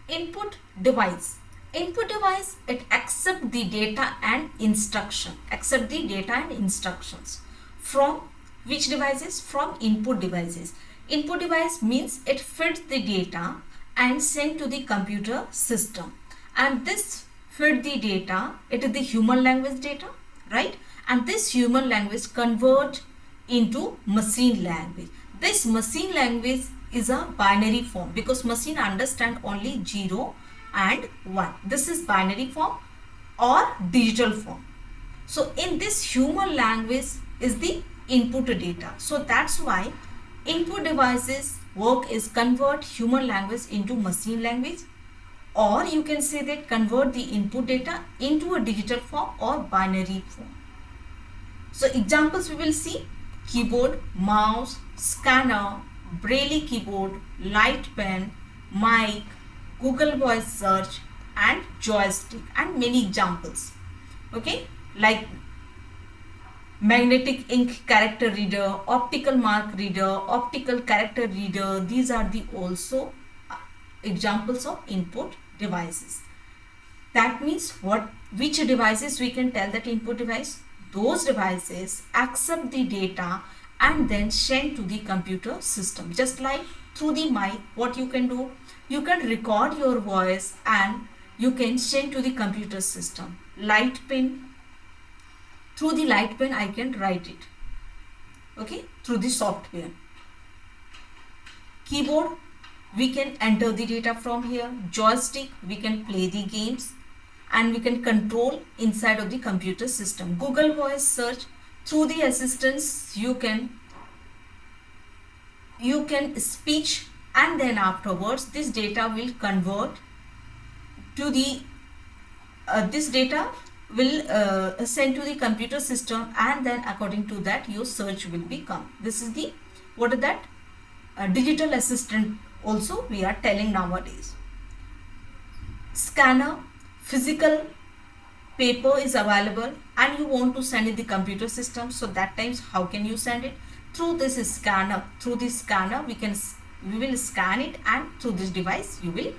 Input device. Input device, it accept the data and instruction. Accept the data and instructions. From which devices? From input devices. Input device means it feeds the data and send to the computer system. And this feed the data, it is the human language data, right? And this human language convert into machine language. This machine language is a binary form because machine understand only 0 and 1. This is binary form or digital form. So in this human language is the input data. So that's why input devices work is convert human language into machine language, or you can say that convert the input data into a digital form or binary form. So examples we will see: keyboard, mouse, scanner, braille keyboard, light pen, mic, Google voice search and joystick, and many examples. Okay, like magnetic ink character reader, optical mark reader, optical character reader. These are the also examples of input devices. That means which devices we can tell that input device? Those devices accept the data and then send to the computer system. Just like through the mic, what you can do? You can record your voice and you can send to the computer system. Light pen, through the light pen I can write it, okay, through the software. Keyboard, we can enter the data from here. Joystick, we can play the games and we can control inside of the computer system. Google voice search, through the assistance you can speech, and then afterwards this data will convert to the this data will send to the computer system, and then according to that your search will become. This is the what is that digital assistant also we are telling nowadays. Scanner, physical paper is available and you want to send it the computer system, so that times how can you send it? Through this scanner. Through this scanner we will scan it, and through this device you will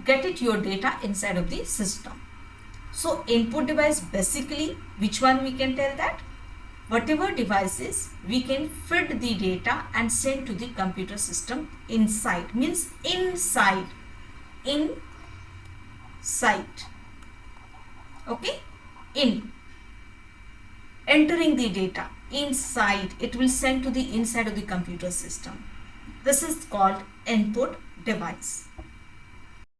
get it your data inside of the system. So input device, basically which one we can tell that? Whatever devices we can feed the data and send to the computer system inside, means inside, okay, entering the data inside, it will send to the inside of the computer system. This is called input device.